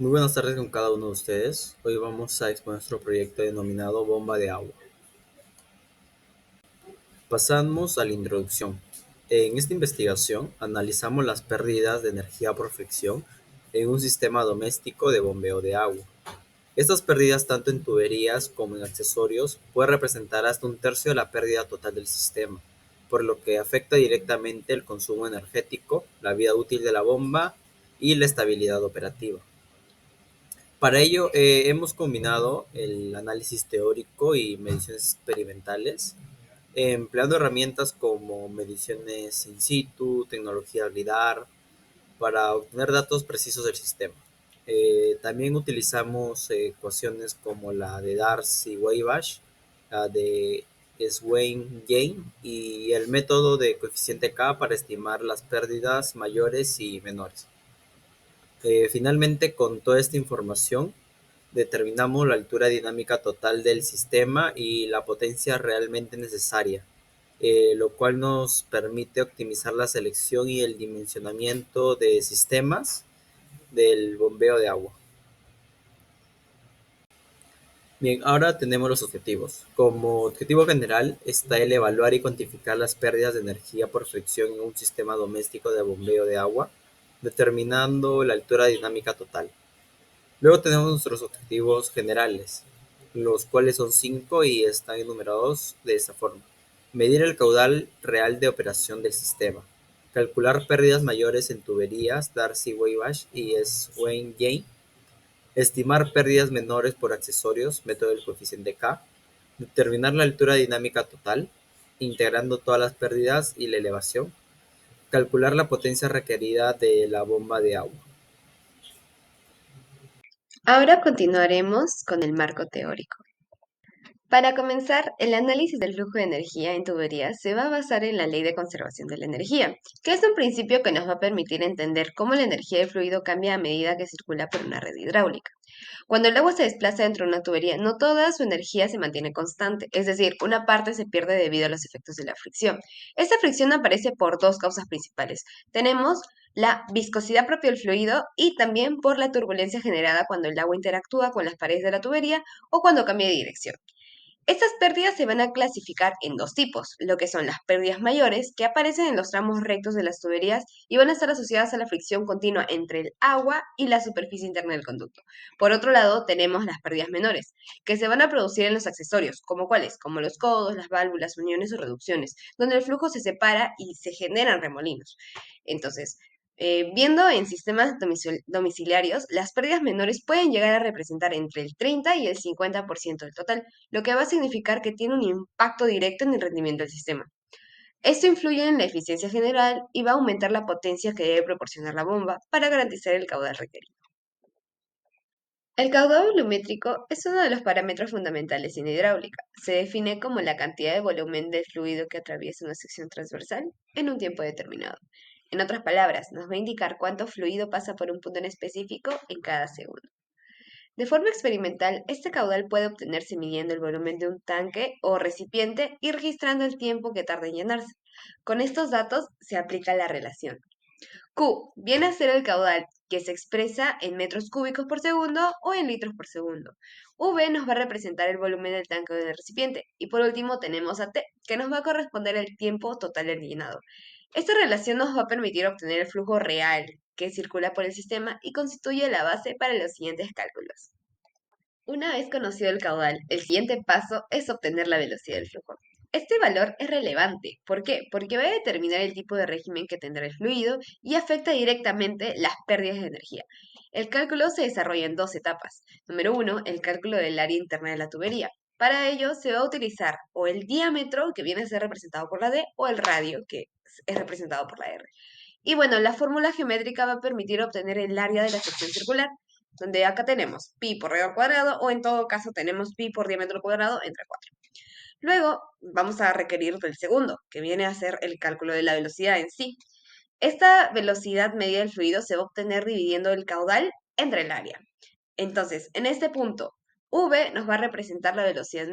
Muy buenas tardes con cada uno de ustedes. Hoy vamos a exponer nuestro proyecto denominado Bomba de Agua. Pasamos a la introducción. En esta investigación analizamos las pérdidas de energía por fricción en un sistema doméstico de bombeo de agua. Estas pérdidas, tanto en tuberías como en accesorios, pueden representar hasta un tercio de la pérdida total del sistema, por lo que afecta directamente el consumo energético, la vida útil de la bomba y la estabilidad operativa. Para ello, hemos combinado el análisis teórico y mediciones experimentales, empleando herramientas como mediciones in situ, tecnología LIDAR, para obtener datos precisos del sistema. También utilizamos ecuaciones como la de Darcy-Weisbach, la de Swain-Game y el método de coeficiente K para estimar las pérdidas mayores y menores. Finalmente, con toda esta información, determinamos la altura dinámica total del sistema y la potencia realmente necesaria, lo cual nos permite optimizar la selección y el dimensionamiento de sistemas del bombeo de agua. Bien, ahora tenemos los objetivos. Como objetivo general está el evaluar y cuantificar las pérdidas de energía por fricción en un sistema doméstico de bombeo de agua, determinando la altura dinámica total. Luego tenemos nuestros objetivos generales, los cuales son 5 y están enumerados de esta forma. Medir el caudal real de operación del sistema. Calcular pérdidas mayores en tuberías, Darcy-Weisbach y Swain-Game. Estimar pérdidas menores por accesorios, método del coeficiente K. Determinar la altura dinámica total, integrando todas las pérdidas y la elevación. Calcular la potencia requerida de la bomba de agua. Ahora continuaremos con el marco teórico. Para comenzar, el análisis del flujo de energía en tuberías se va a basar en la ley de conservación de la energía, que es un principio que nos va a permitir entender cómo la energía del fluido cambia a medida que circula por una red hidráulica. Cuando el agua se desplaza dentro de una tubería, no toda su energía se mantiene constante, es decir, una parte se pierde debido a los efectos de la fricción. Esta fricción aparece por dos causas principales. Tenemos la viscosidad propia del fluido y también por la turbulencia generada cuando el agua interactúa con las paredes de la tubería o cuando cambia de dirección. Estas pérdidas se van a clasificar en dos tipos, lo que son las pérdidas mayores, que aparecen en los tramos rectos de las tuberías y van a estar asociadas a la fricción continua entre el agua y la superficie interna del conducto. Por otro lado, tenemos las pérdidas menores, que se van a producir en los accesorios, como cuáles, como los codos, las válvulas, uniones o reducciones, donde el flujo se separa y se generan remolinos. Entonces, viendo en sistemas domiciliarios, las pérdidas menores pueden llegar a representar entre el 30 y el 50% del total, lo que va a significar que tiene un impacto directo en el rendimiento del sistema. Esto influye en la eficiencia general y va a aumentar la potencia que debe proporcionar la bomba para garantizar el caudal requerido. El caudal volumétrico es uno de los parámetros fundamentales en hidráulica. Se define como la cantidad de volumen del fluido que atraviesa una sección transversal en un tiempo determinado. En otras palabras, nos va a indicar cuánto fluido pasa por un punto en específico en cada segundo. De forma experimental, este caudal puede obtenerse midiendo el volumen de un tanque o recipiente y registrando el tiempo que tarda en llenarse. Con estos datos se aplica la relación. Q viene a ser el caudal que se expresa en metros cúbicos por segundo o en litros por segundo. V nos va a representar el volumen del tanque o del recipiente. Y por último tenemos a T, que nos va a corresponder el tiempo total del llenado. Esta relación nos va a permitir obtener el flujo real que circula por el sistema y constituye la base para los siguientes cálculos. Una vez conocido el caudal, el siguiente paso es obtener la velocidad del flujo. Este valor es relevante. ¿Por qué? Porque va a determinar el tipo de régimen que tendrá el fluido y afecta directamente las pérdidas de energía. El cálculo se desarrolla en dos etapas. Número uno, el cálculo del área interna de la tubería. Para ello se va a utilizar o el diámetro, que viene a ser representado por la D, o el radio, que es representado por la R. Y bueno, la fórmula geométrica va a permitir obtener el área de la sección circular, donde acá tenemos pi por radio al cuadrado o en todo caso tenemos pi por diámetro al cuadrado entre 4. Luego vamos a requerir del segundo, que viene a ser el cálculo de la velocidad en sí. Esta velocidad media del fluido se va a obtener dividiendo el caudal entre el área. Entonces, en este punto, v nos va a representar la velocidad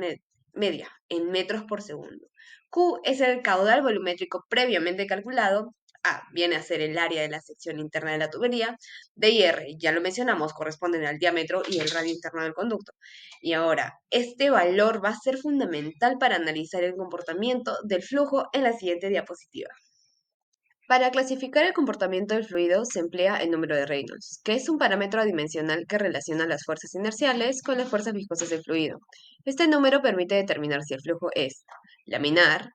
media en metros por segundo. Q es el caudal volumétrico previamente calculado. A viene a ser el área de la sección interna de la tubería, D y R, ya lo mencionamos, corresponden al diámetro y el radio interno del conducto. Y ahora, este valor va a ser fundamental para analizar el comportamiento del flujo en la siguiente diapositiva. Para clasificar el comportamiento del fluido se emplea el número de Reynolds, que es un parámetro adimensional que relaciona las fuerzas inerciales con las fuerzas viscosas del fluido. Este número permite determinar si el flujo es laminar,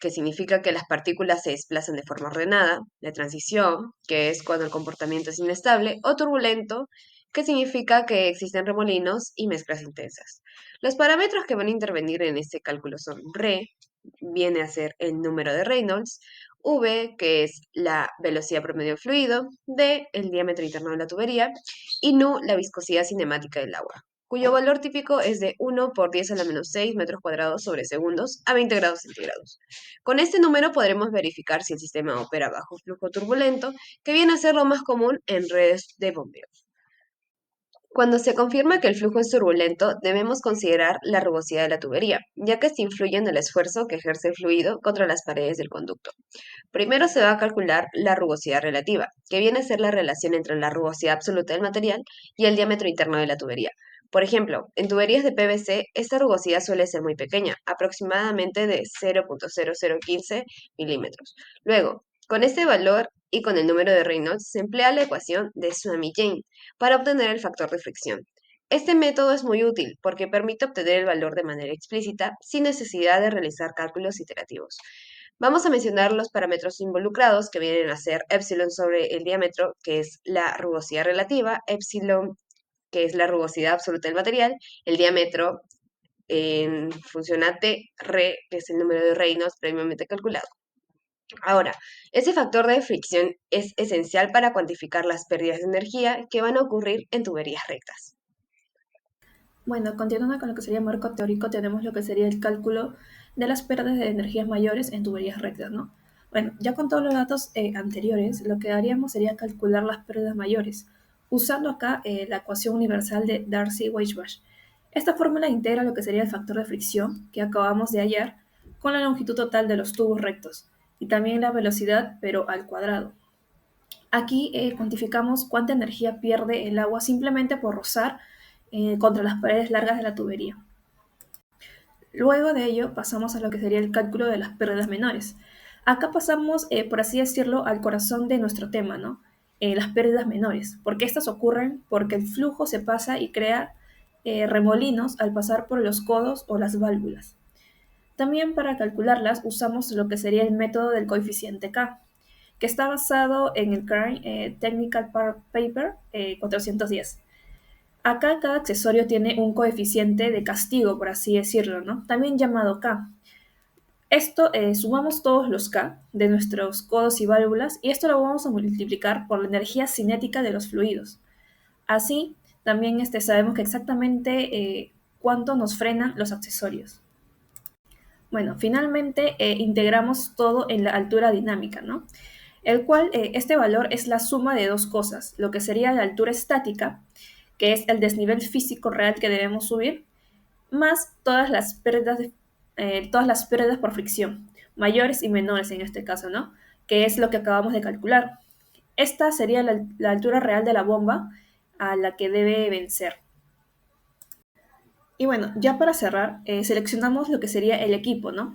que significa que las partículas se desplazan de forma ordenada, de transición, que es cuando el comportamiento es inestable, o turbulento, que significa que existen remolinos y mezclas intensas. Los parámetros que van a intervenir en este cálculo son R, viene a ser el número de Reynolds, V, que es la velocidad promedio del fluido, D, el diámetro interno de la tubería, y Nu, la viscosidad cinemática del agua, cuyo valor típico es de 1 por 10 a la menos 6 metros cuadrados sobre segundos a 20 grados centígrados. Con este número podremos verificar si el sistema opera bajo flujo turbulento, que viene a ser lo más común en redes de bombeo. Cuando se confirma que el flujo es turbulento, debemos considerar la rugosidad de la tubería, ya que esto influye en el esfuerzo que ejerce el fluido contra las paredes del conducto. Primero se va a calcular la rugosidad relativa, que viene a ser la relación entre la rugosidad absoluta del material y el diámetro interno de la tubería. Por ejemplo, en tuberías de PVC, esta rugosidad suele ser muy pequeña, aproximadamente de 0.0015 milímetros. Luego, con este valor y con el número de Reynolds, se emplea la ecuación de Suomi-Jain para obtener el factor de fricción. Este método es muy útil porque permite obtener el valor de manera explícita sin necesidad de realizar cálculos iterativos. Vamos a mencionar los parámetros involucrados que vienen a ser epsilon sobre el diámetro, que es la rugosidad relativa, epsilon, que es la rugosidad absoluta del material, el diámetro en función a T, R, que es el número de Reynolds previamente calculado. Ahora, ese factor de fricción es esencial para cuantificar las pérdidas de energía que van a ocurrir en tuberías rectas. Bueno, continuando con lo que sería el marco teórico, tenemos lo que sería el cálculo de las pérdidas de energías mayores en tuberías rectas, ¿no? Bueno, ya con todos los datos anteriores, lo que haríamos sería calcular las pérdidas mayores, usando acá la ecuación universal de Darcy-Weisbach. Esta fórmula integra lo que sería el factor de fricción que acabamos de hallar con la longitud total de los tubos rectos y también la velocidad, pero al cuadrado. Aquí cuantificamos cuánta energía pierde el agua simplemente por rozar contra las paredes largas de la tubería. Luego de ello pasamos a lo que sería el cálculo de las pérdidas menores. Acá pasamos, por así decirlo, al corazón de nuestro tema, ¿no? Las pérdidas menores, porque estas ocurren porque el flujo se pasa y crea remolinos al pasar por los codos o las válvulas. También para calcularlas usamos lo que sería el método del coeficiente K, que está basado en el Current Technical Paper 410. Acá cada accesorio tiene un coeficiente de castigo, por así decirlo, ¿no? También llamado K. Esto sumamos todos los K de nuestros codos y válvulas y esto lo vamos a multiplicar por la energía cinética de los fluidos. Así, también sabemos que exactamente cuánto nos frenan los accesorios. Bueno, finalmente integramos todo en la altura dinámica, ¿no? El cual este valor es la suma de dos cosas, lo que sería la altura estática, que es el desnivel físico real que debemos subir, más todas las pérdidas por fricción, mayores y menores en este caso, ¿no? Que es lo que acabamos de calcular. Esta sería la altura real de la bomba a la que debe vencer. Y bueno, ya para cerrar, seleccionamos lo que sería el equipo, ¿no?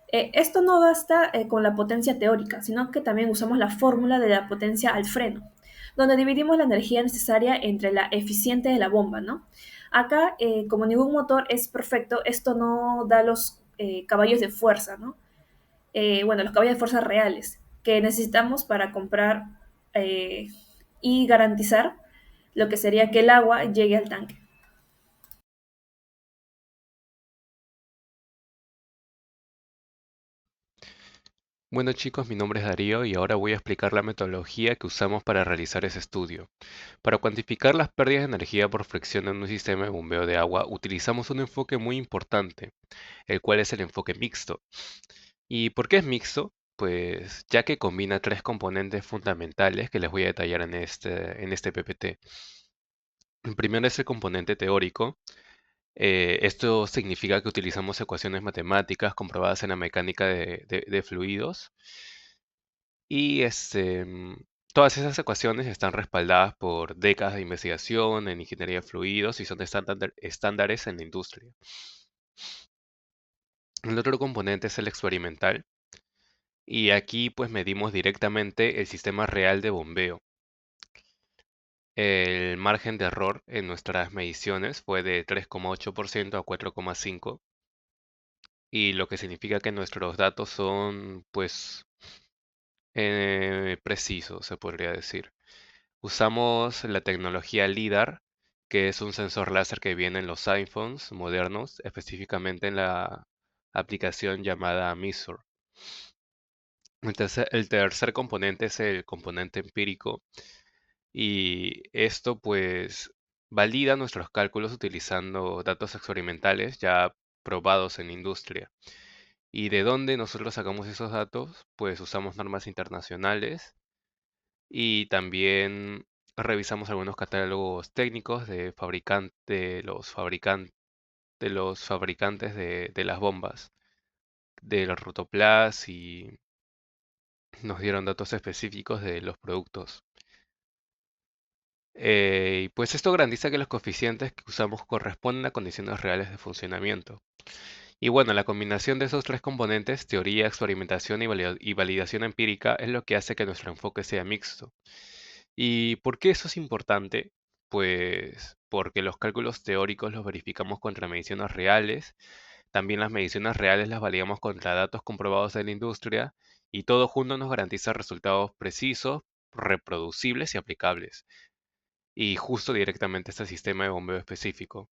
Esto no basta con la potencia teórica, sino que también usamos la fórmula de la potencia al freno, donde dividimos la energía necesaria entre la eficiente de la bomba, ¿no? Acá, como ningún motor es perfecto, esto no da los caballos de fuerza, ¿no? Bueno, los caballos de fuerza reales que necesitamos para comprar y garantizar lo que sería que el agua llegue al tanque. Bueno chicos, mi nombre es Darío y ahora voy a explicar la metodología que usamos para realizar ese estudio. Para cuantificar las pérdidas de energía por fricción en un sistema de bombeo de agua, utilizamos un enfoque muy importante, el cual es el enfoque mixto. ¿Y por qué es mixto? Pues ya que combina tres componentes fundamentales que les voy a detallar en este PPT. El primero es el componente teórico. Esto significa que utilizamos ecuaciones matemáticas comprobadas en la mecánica de fluidos. Y todas esas ecuaciones están respaldadas por décadas de investigación en ingeniería de fluidos y son estándares en la industria. El otro componente es el experimental y aquí pues medimos directamente el sistema real de bombeo. El margen de error en nuestras mediciones fue de 3,8% a 4,5%, y lo que significa que nuestros datos son pues precisos, se podría decir. Usamos la tecnología LiDAR, que es un sensor láser que viene en los iPhones modernos, específicamente en la aplicación llamada MISUR. El tercer componente es el componente empírico, y esto pues valida nuestros cálculos utilizando datos experimentales ya probados en industria. ¿Y de dónde nosotros sacamos esos datos? Pues usamos normas internacionales y también revisamos algunos catálogos técnicos de los fabricantes de las bombas, del Rotoplas, y nos dieron datos específicos de los productos. Y pues esto garantiza que los coeficientes que usamos corresponden a condiciones reales de funcionamiento. Y bueno, la combinación de esos tres componentes, teoría, experimentación y validación empírica, es lo que hace que nuestro enfoque sea mixto. ¿Y por qué eso es importante? Pues porque los cálculos teóricos los verificamos contra mediciones reales, también las mediciones reales las validamos contra datos comprobados de la industria, y todo junto nos garantiza resultados precisos, reproducibles y aplicables, y justo directamente a este sistema de bombeo específico.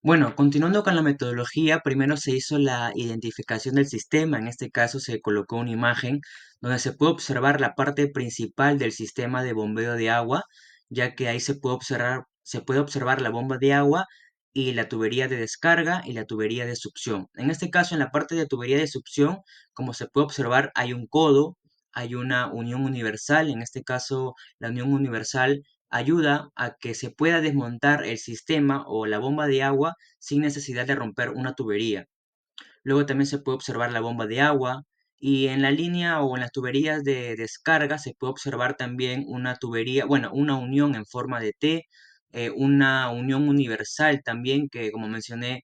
Bueno, continuando con la metodología, primero se hizo la identificación del sistema. En este caso se colocó una imagen donde se puede observar la parte principal del sistema de bombeo de agua, ya que ahí se puede observar la bomba de agua y la tubería de descarga y la tubería de succión. En este caso, en la parte de tubería de succión, como se puede observar, hay un codo, hay una unión universal. En este caso, la unión universal ayuda a que se pueda desmontar el sistema o la bomba de agua sin necesidad de romper una tubería. Luego también se puede observar la bomba de agua, y en la línea o en las tuberías de descarga se puede observar también una tubería, bueno, una unión en forma de T, una unión universal también que, como mencioné,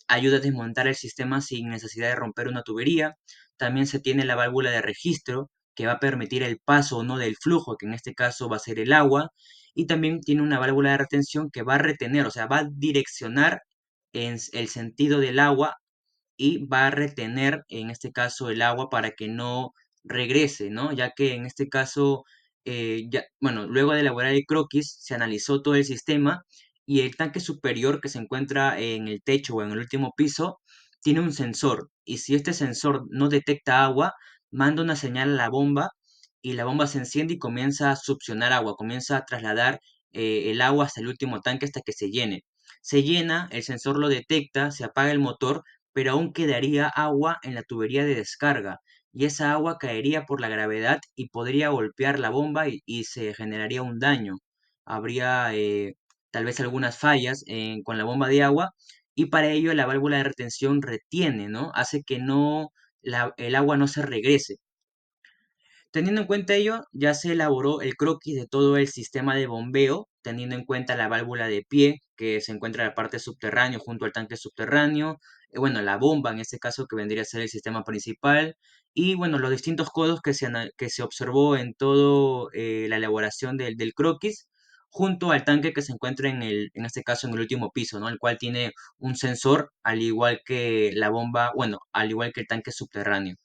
ayuda a desmontar el sistema sin necesidad de romper una tubería. También se tiene la válvula de registro, que va a permitir el paso o no del flujo, que en este caso va a ser el agua. Y también tiene una válvula de retención que va a retener, o sea, va a direccionar en el sentido del agua, y va a retener en este caso el agua para que no regrese, ¿no? Ya que en este caso, bueno, luego de elaborar el croquis, se analizó todo el sistema, y el tanque superior que se encuentra en el techo o en el último piso tiene un sensor, y si este sensor no detecta agua, manda una señal a la bomba, y la bomba se enciende y comienza a succionar agua, comienza a trasladar el agua hasta el último tanque hasta que se llene. Se llena, el sensor lo detecta, se apaga el motor, pero aún quedaría agua en la tubería de descarga, y esa agua caería por la gravedad y podría golpear la bomba, y se generaría un daño. Habría tal vez algunas fallas con la bomba de agua, y para ello la válvula de retención retiene, ¿no? Hace que no, el agua no se regrese. Teniendo en cuenta ello, ya se elaboró el croquis de todo el sistema de bombeo, teniendo en cuenta la válvula de pie, que se encuentra en la parte subterránea junto al tanque subterráneo, bueno, la bomba en este caso, que vendría a ser el sistema principal, y bueno, los distintos codos que se observó en todo la elaboración del croquis, junto al tanque que se encuentra en este caso en el último piso, ¿no? El cual tiene un sensor, al igual que la bomba, bueno, al igual que el tanque subterráneo.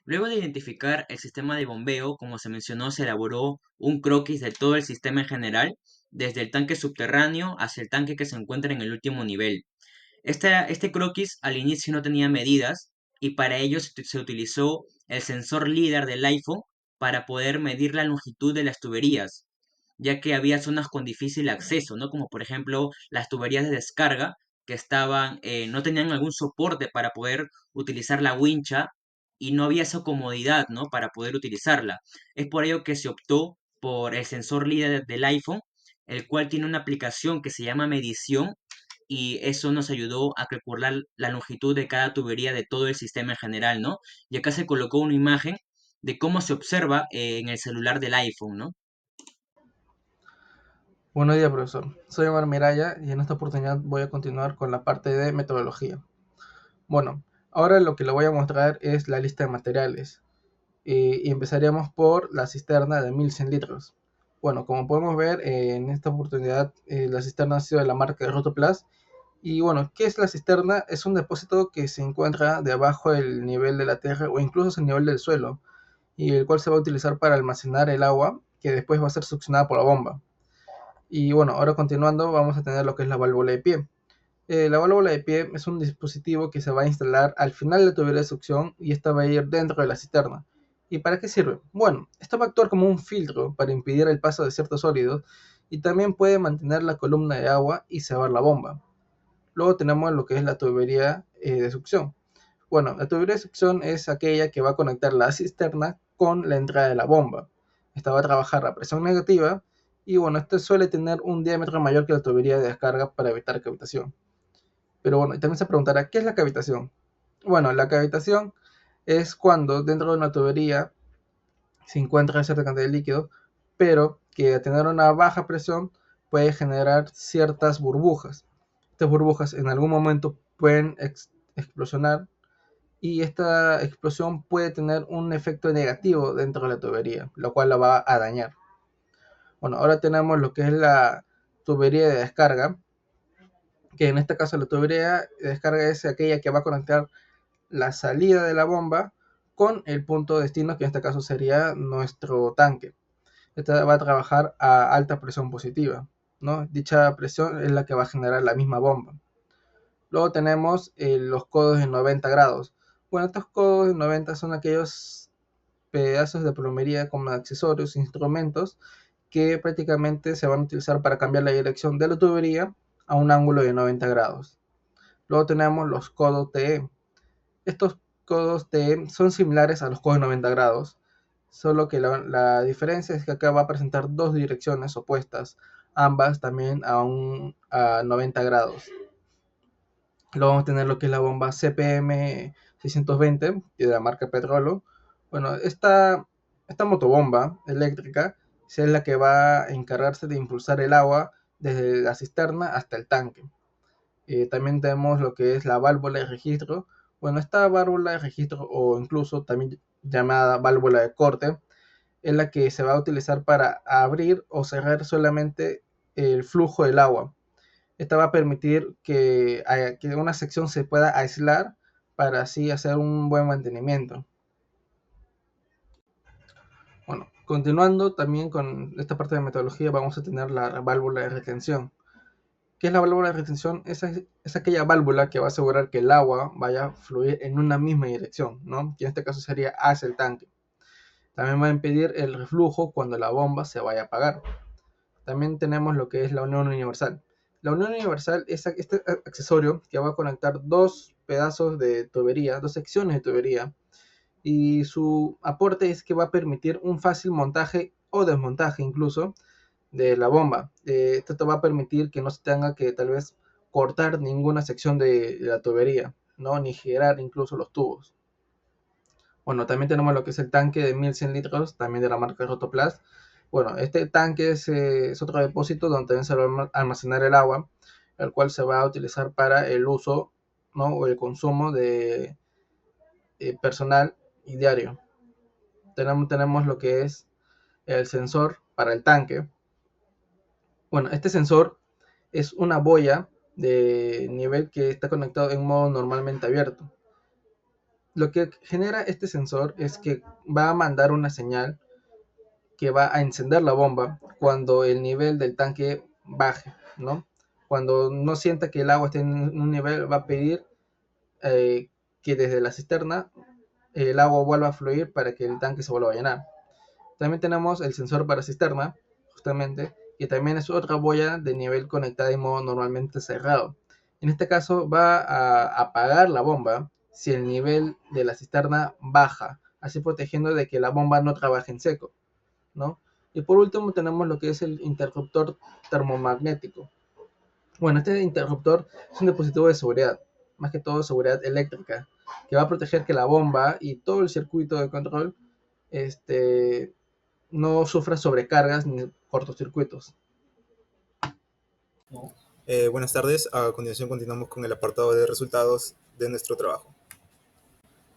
Luego de identificar el sistema de bombeo, como se mencionó, se elaboró un croquis de todo el sistema en general, desde el tanque subterráneo hasta el tanque que se encuentra en el último nivel. Este croquis al inicio no tenía medidas, y para ello se utilizó el sensor LiDAR del iPhone para poder medir la longitud de las tuberías, ya que había zonas con difícil acceso, ¿no? Como por ejemplo las tuberías de descarga, que no tenían algún soporte para poder utilizar la wincha, y no había esa comodidad, ¿no? Para poder utilizarla. Es por ello que se optó por el sensor LiDAR del iPhone, el cual tiene una aplicación que se llama medición, y eso nos ayudó a calcular la longitud de cada tubería de todo el sistema en general, ¿no? Y acá se colocó una imagen de cómo se observa en el celular del iPhone, ¿no? Buenos días, profesor. Soy Omar Miraya y en esta oportunidad voy a continuar con la parte de metodología. Bueno, ahora lo que le voy a mostrar es la lista de materiales. Y empezaríamos por la cisterna de 1100 litros. Bueno, como podemos ver, en esta oportunidad la cisterna ha sido de la marca Rotoplas. Y bueno, ¿qué es la cisterna? Es un depósito que se encuentra debajo del nivel de la tierra o incluso al nivel del suelo, y el cual se va a utilizar para almacenar el agua que después va a ser succionada por la bomba. Y bueno, ahora continuando vamos a tener lo que es la válvula de pie. La válvula de pie es un dispositivo que se va a instalar al final de la tubería de succión y esta va a ir dentro de la cisterna. ¿Y para qué sirve? Bueno, esto va a actuar como un filtro para impedir el paso de ciertos sólidos y también puede mantener la columna de agua y cebar la bomba. Luego tenemos lo que es la tubería de succión. Bueno, la tubería de succión es aquella que va a conectar la cisterna con la entrada de la bomba. Esta va a trabajar a presión negativa y bueno, esto suele tener un diámetro mayor que la tubería de descarga para evitar cavitación. Pero bueno, y también se preguntará, ¿qué es la cavitación? Bueno, la cavitación es cuando dentro de una tubería se encuentra cierta cantidad de líquido, pero que a tener una baja presión puede generar ciertas burbujas. Estas burbujas en algún momento pueden explosionar y esta explosión puede tener un efecto negativo dentro de la tubería, lo cual la va a dañar. Bueno, ahora tenemos lo que es la tubería de descarga, que en este caso la tubería de descarga es aquella que va a conectar la salida de la bomba con el punto de destino, que en este caso sería nuestro tanque. Esta va a trabajar a alta presión positiva, ¿no? Dicha presión es la que va a generar la misma bomba. Luego tenemos los codos de 90 grados. Bueno, estos codos de 90 son aquellos pedazos de plomería como accesorios, instrumentos que prácticamente se van a utilizar para cambiar la dirección de la tubería a un ángulo de 90 grados. Luego tenemos los codos TE. Estos codos TE son similares a los codos de 90 grados, solo que la diferencia es que acá va a presentar dos direcciones opuestas, ambas también a 90 grados. Luego vamos a tener lo que es la bomba CPM 620 de la marca Petrolo. Bueno, esta motobomba eléctrica es la que va a encargarse de impulsar el agua desde la cisterna hasta el tanque. También tenemos lo que es la válvula de registro. Bueno, esta válvula de registro, o incluso también llamada válvula de corte, es la que se va a utilizar para abrir o cerrar solamente el flujo del agua. Esta va a permitir que una sección se pueda aislar para así hacer un buen mantenimiento. Bueno, continuando también con esta parte de metodología, vamos a tener la válvula de retención. ¿Qué es la válvula de retención? Es aquella válvula que va a asegurar que el agua vaya a fluir en una misma dirección, ¿no? Que en este caso sería hacia el tanque. También va a impedir el reflujo cuando la bomba se vaya a apagar. También tenemos lo que es la unión universal. La unión universal es este accesorio que va a conectar dos pedazos de tubería, dos secciones de tubería, y su aporte es que va a permitir un fácil montaje o desmontaje incluso de la bomba. Esto te va a permitir que no se tenga que tal vez cortar ninguna sección de la tubería, ¿no? Ni girar incluso los tubos. Bueno, también tenemos lo que es el tanque de 1100 litros, también de la marca Rotoplas. Bueno, este tanque es otro depósito donde también se va a almacenar el agua, el cual se va a utilizar para el uso, ¿no? O el consumo de personal y diario. Tenemos lo que es el sensor para el tanque. Bueno, este sensor es una boya de nivel que está conectado en modo normalmente abierto. Lo que genera este sensor es que va a mandar una señal que va a encender la bomba cuando el nivel del tanque baje, ¿no? Cuando no sienta que el agua esté en un nivel, va a pedir que desde la cisterna el agua vuelva a fluir para que el tanque se vuelva a llenar. También tenemos el sensor para cisterna, justamente, que también es otra boya de nivel conectada en modo normalmente cerrado. En este caso va a apagar la bomba si el nivel de la cisterna baja, así protegiendo de que la bomba no trabaje en seco, ¿no? Y por último tenemos lo que es el interruptor termomagnético. Bueno, este interruptor es un dispositivo de seguridad, más que todo seguridad eléctrica, que va a proteger que la bomba y todo el circuito de control este, no sufra sobrecargas ni cortocircuitos. Buenas tardes, a continuación continuamos con el apartado de resultados de nuestro trabajo.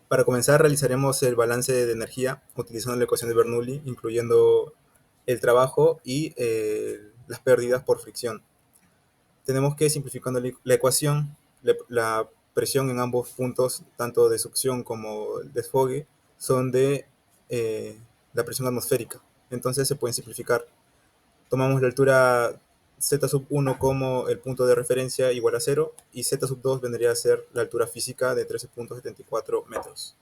Para comenzar realizaremos el balance de energía utilizando la ecuación de Bernoulli, incluyendo el trabajo y las pérdidas por fricción. Tenemos que, simplificando la ecuación, la presión en ambos puntos, tanto de succión como el desfogue, son de la presión atmosférica. Entonces se pueden simplificar. Tomamos la altura z sub 1 como el punto de referencia igual a 0 y z sub 2 vendría a ser la altura física de 13.74 metros.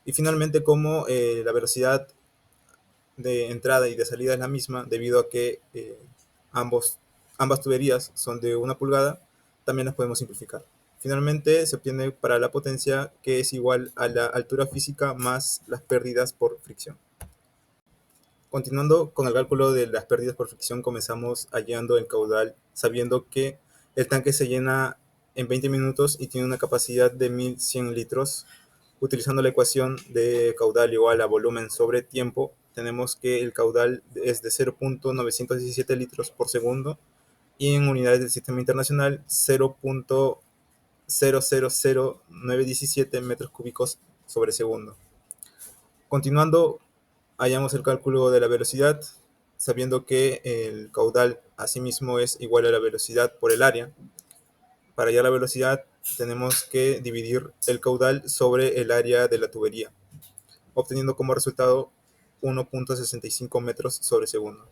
Y finalmente, como la velocidad de entrada y de salida es la misma, debido a que ambas tuberías son de 1 pulgada, también las podemos simplificar. Finalmente se obtiene para la potencia, que es igual a la altura física más las pérdidas por fricción. Continuando con el cálculo de las pérdidas por fricción, comenzamos hallando el caudal, sabiendo que el tanque se llena en 20 minutos y tiene una capacidad de 1100 litros. Utilizando la ecuación de caudal igual a volumen sobre tiempo, tenemos que el caudal es de 0.917 litros por segundo y en unidades del sistema internacional 0.000917 metros cúbicos sobre segundo. Continuando, hallamos el cálculo de la velocidad, sabiendo que el caudal asimismo es igual a la velocidad por el área. Para hallar la velocidad tenemos que dividir el caudal sobre el área de la tubería, obteniendo como resultado 1.65 metros sobre segundo.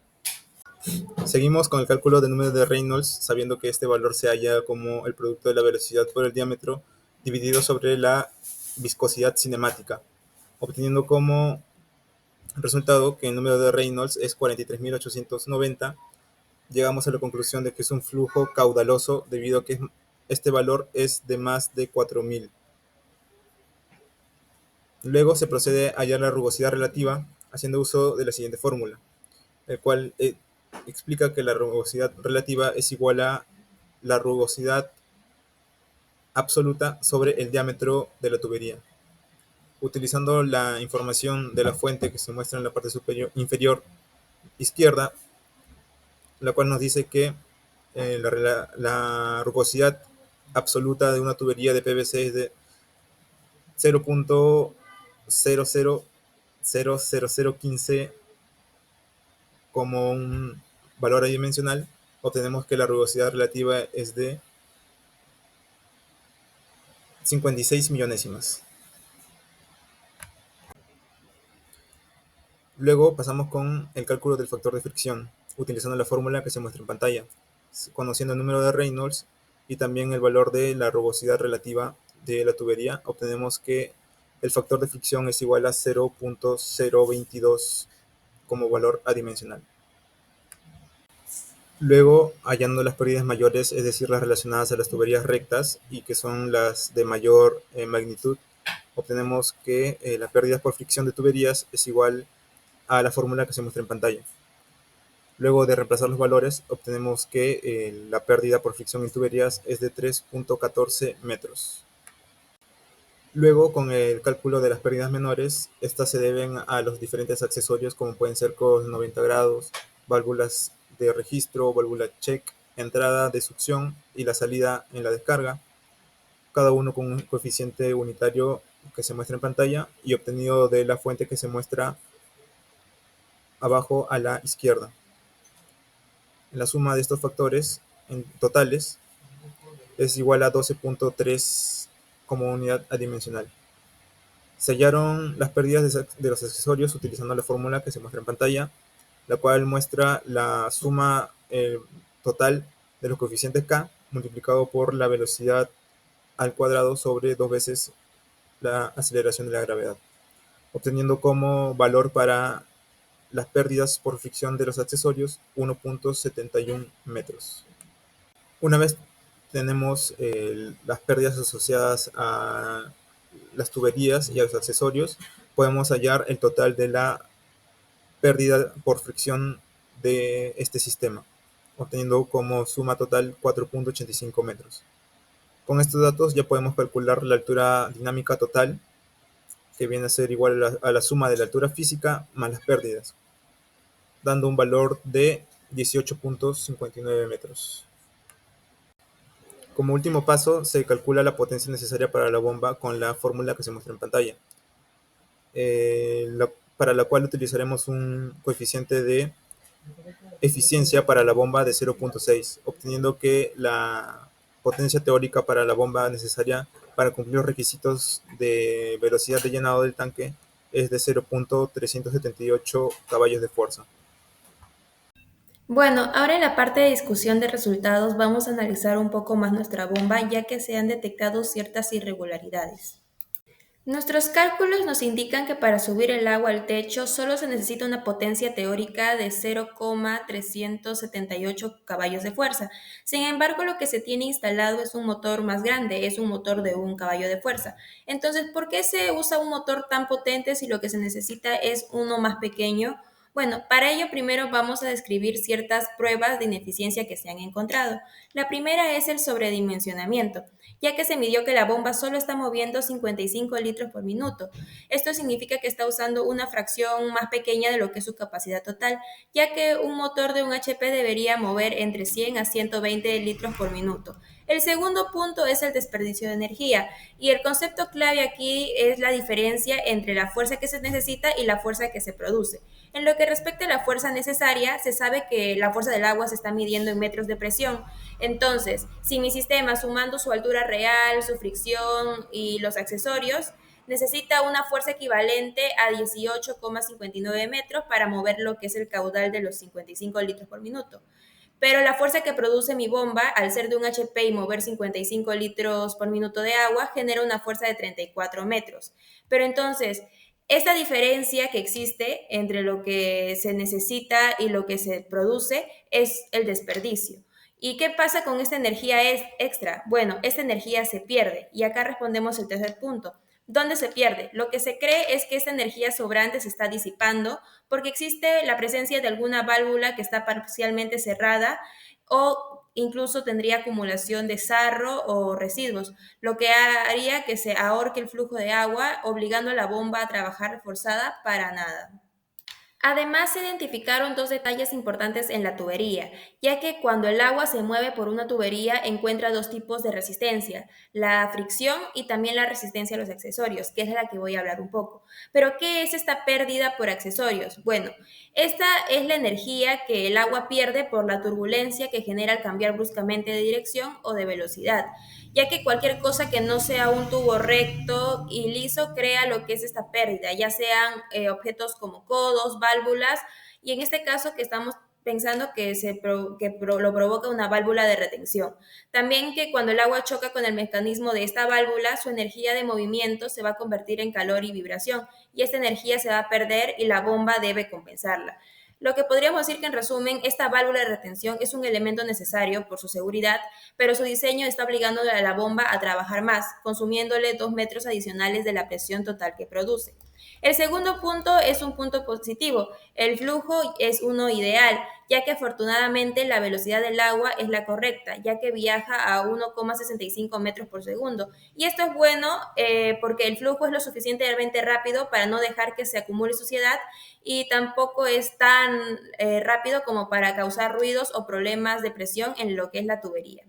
Seguimos con el cálculo del número de Reynolds, sabiendo que este valor se halla como el producto de la velocidad por el diámetro dividido sobre la viscosidad cinemática, obteniendo como resultado que el número de Reynolds es 43.890. Llegamos a la conclusión de que es un flujo caudaloso debido a que este valor es de más de 4000. Luego se procede a hallar la rugosidad relativa haciendo uso de la siguiente fórmula, el cual explica que la rugosidad relativa es igual a la rugosidad absoluta sobre el diámetro de la tubería. Utilizando la información de la fuente que se muestra en la parte inferior izquierda, la cual nos dice que la rugosidad absoluta de una tubería de PVC es de 0.000015 como un valor adimensional, obtenemos que la rugosidad relativa es de 56 millonésimas. Luego pasamos con el cálculo del factor de fricción, utilizando la fórmula que se muestra en pantalla, conociendo el número de Reynolds y también el valor de la rugosidad relativa de la tubería, obtenemos que el factor de fricción es igual a 0.022 como valor adimensional. Luego, hallando las pérdidas mayores, es decir, las relacionadas a las tuberías rectas y que son las de mayor magnitud, obtenemos que la pérdida por fricción de tuberías es igual a la fórmula que se muestra en pantalla. Luego de reemplazar los valores, obtenemos que la pérdida por fricción en tuberías es de 3.14 metros. Luego, con el cálculo de las pérdidas menores, estas se deben a los diferentes accesorios como pueden ser codos de 90 grados, válvulas de registro, válvula check, entrada de succión y la salida en la descarga, cada uno con un coeficiente unitario que se muestra en pantalla y obtenido de la fuente que se muestra abajo a la izquierda. La suma de estos factores en totales es igual a 12.3 como unidad adimensional. Se hallaron las pérdidas de los accesorios utilizando la fórmula que se muestra en pantalla, la cual muestra la suma total de los coeficientes K multiplicado por la velocidad al cuadrado sobre 2 veces la aceleración de la gravedad, obteniendo como valor para las pérdidas por fricción de los accesorios 1.71 metros. Una vez tenemos las pérdidas asociadas a las tuberías y a los accesorios, podemos hallar el total de la pérdida por fricción de este sistema, obteniendo como suma total 4.85 metros. Con estos datos ya podemos calcular la altura dinámica total, que viene a ser igual a la suma de la altura física más las pérdidas, dando un valor de 18.59 metros. Como último paso, se calcula la potencia necesaria para la bomba con la fórmula que se muestra en pantalla, para la cual utilizaremos un coeficiente de eficiencia para la bomba de 0.6, obteniendo que la potencia teórica para la bomba necesaria para cumplir los requisitos de velocidad de llenado del tanque es de 0.378 caballos de fuerza. Bueno, ahora en la parte de discusión de resultados vamos a analizar un poco más nuestra bomba, ya que se han detectado ciertas irregularidades. Nuestros cálculos nos indican que para subir el agua al techo solo se necesita una potencia teórica de 0,378 caballos de fuerza. Sin embargo, lo que se tiene instalado es un motor más grande, es un motor de 1 caballo de fuerza. Entonces, ¿por qué se usa un motor tan potente si lo que se necesita es uno más pequeño? Bueno, para ello primero vamos a describir ciertas pruebas de ineficiencia que se han encontrado. La primera es el sobredimensionamiento, ya que se midió que la bomba solo está moviendo 55 litros por minuto. Esto significa que está usando una fracción más pequeña de lo que es su capacidad total, ya que un motor de un HP debería mover entre 100 a 120 litros por minuto. El segundo punto es el desperdicio de energía, y el concepto clave aquí es la diferencia entre la fuerza que se necesita y la fuerza que se produce. En lo que respecta a la fuerza necesaria, se sabe que la fuerza del agua se está midiendo en metros de presión. Entonces, si mi sistema, sumando su altura real, su fricción y los accesorios, necesita una fuerza equivalente a 18,59 metros para mover lo que es el caudal de los 55 litros por minuto. Pero la fuerza que produce mi bomba, al ser de un HP y mover 55 litros por minuto de agua, genera una fuerza de 34 metros. Pero entonces, esta diferencia que existe entre lo que se necesita y lo que se produce es el desperdicio. ¿Y qué pasa con esta energía extra? Bueno, esta energía se pierde. Y acá respondemos el tercer punto. ¿Dónde se pierde? Lo que se cree es que esta energía sobrante se está disipando porque existe la presencia de alguna válvula que está parcialmente cerrada o incluso tendría acumulación de sarro o residuos, lo que haría que se ahorque el flujo de agua, obligando a la bomba a trabajar forzada para nada. Además, se identificaron dos detalles importantes en la tubería, ya que cuando el agua se mueve por una tubería encuentra dos tipos de resistencia, la fricción y también la resistencia a los accesorios, que es de la que voy a hablar un poco. Pero, ¿qué es esta pérdida por accesorios? Bueno, esta es la energía que el agua pierde por la turbulencia que genera al cambiar bruscamente de dirección o de velocidad, ya que cualquier cosa que no sea un tubo recto y liso crea lo que es esta pérdida, ya sean objetos como codos, válvulas, y en este caso que estamos pensando que lo provoca una válvula de retención. También que cuando el agua choca con el mecanismo de esta válvula, su energía de movimiento se va a convertir en calor y vibración, y esta energía se va a perder y la bomba debe compensarla. Lo que podríamos decir que en resumen, esta válvula de retención es un elemento necesario por su seguridad, pero su diseño está obligando a la bomba a trabajar más, consumiéndole 2 metros adicionales de la presión total que produce. El segundo punto es un punto positivo. El flujo es uno ideal, ya que afortunadamente la velocidad del agua es la correcta, ya que viaja a 1,65 metros por segundo. Y esto es bueno porque el flujo es lo suficientemente rápido para no dejar que se acumule suciedad y tampoco es tan rápido como para causar ruidos o problemas de presión en lo que es la tubería.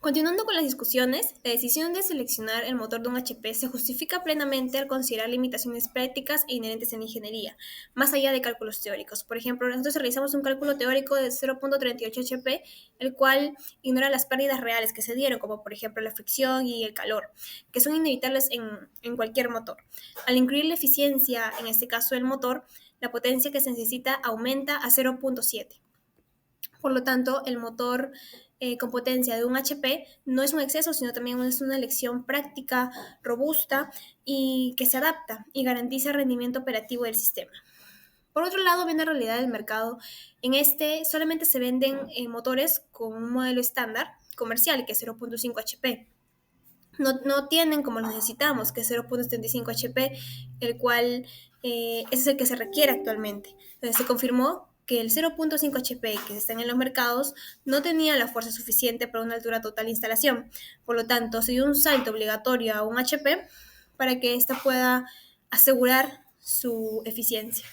Continuando con las discusiones, la decisión de seleccionar el motor de un HP se justifica plenamente al considerar limitaciones prácticas e inherentes en la ingeniería, más allá de cálculos teóricos. Por ejemplo, nosotros realizamos un cálculo teórico de 0.38 HP, el cual ignora las pérdidas reales que se dieron, como por ejemplo la fricción y el calor, que son inevitables en cualquier motor. Al incluir la eficiencia, en este caso del motor, la potencia que se necesita aumenta a 0.7. Por lo tanto, el motor con potencia de un HP no es un exceso, sino también es una elección práctica, robusta y que se adapta y garantiza el rendimiento operativo del sistema. Por otro lado, viene la realidad del mercado. En este solamente se venden motores con un modelo estándar comercial, que es 0.5 HP. No tienen como lo necesitamos, que es 0.75 HP, el cual ese es el que se requiere actualmente. Entonces, se confirmó que el 0.5 HP que están en los mercados no tenía la fuerza suficiente para una altura total de instalación. Por lo tanto, se dio un salto obligatorio a un HP para que ésta pueda asegurar su eficiencia.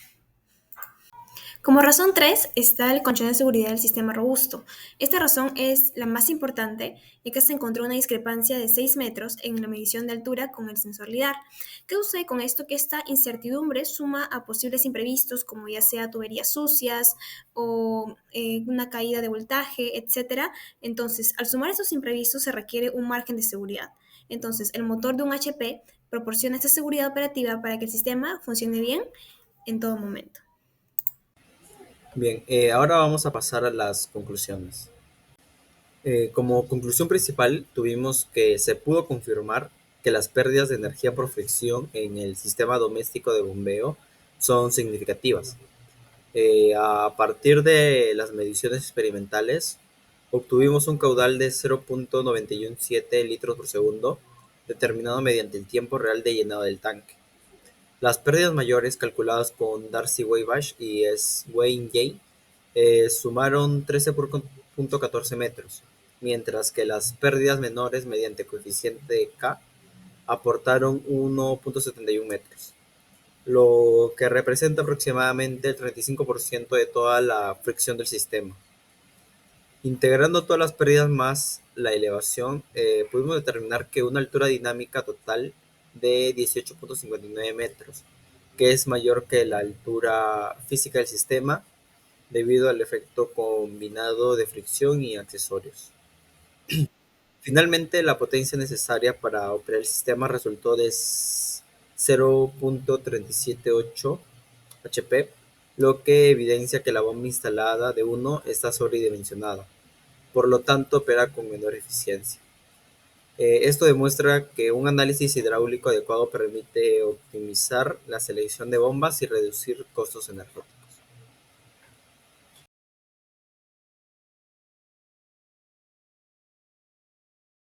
Como razón 3 está el control de seguridad del sistema robusto. Esta razón es la más importante, ya que se encontró una discrepancia de 6 metros en la medición de altura con el sensor LIDAR. ¿Qué sucede con esto? Que esta incertidumbre suma a posibles imprevistos, como ya sea tuberías sucias o una caída de voltaje, etc. Entonces, al sumar estos imprevistos se requiere un margen de seguridad. Entonces, el motor de un HP proporciona esta seguridad operativa para que el sistema funcione bien en todo momento. Bien, ahora vamos a pasar a las conclusiones. Como conclusión principal, tuvimos que se pudo confirmar que las pérdidas de energía por fricción en el sistema doméstico de bombeo son significativas. A partir de las mediciones experimentales, obtuvimos un caudal de 0.917 litros por segundo, determinado mediante el tiempo real de llenado del tanque. Las pérdidas mayores calculadas con Darcy Weisbach y Swain Jay sumaron 13.14 metros, mientras que las pérdidas menores mediante coeficiente K aportaron 1.71 metros, lo que representa aproximadamente el 35% de toda la fricción del sistema. Integrando todas las pérdidas más la elevación, pudimos determinar que una altura dinámica total de 18.59 metros, que es mayor que la altura física del sistema debido al efecto combinado de fricción y accesorios. Finalmente, la potencia necesaria para operar el sistema resultó de 0.378 HP, lo que evidencia que la bomba instalada de 1 está sobredimensionada, por lo tanto opera con menor eficiencia. Esto demuestra que un análisis hidráulico adecuado permite optimizar la selección de bombas y reducir costos energéticos.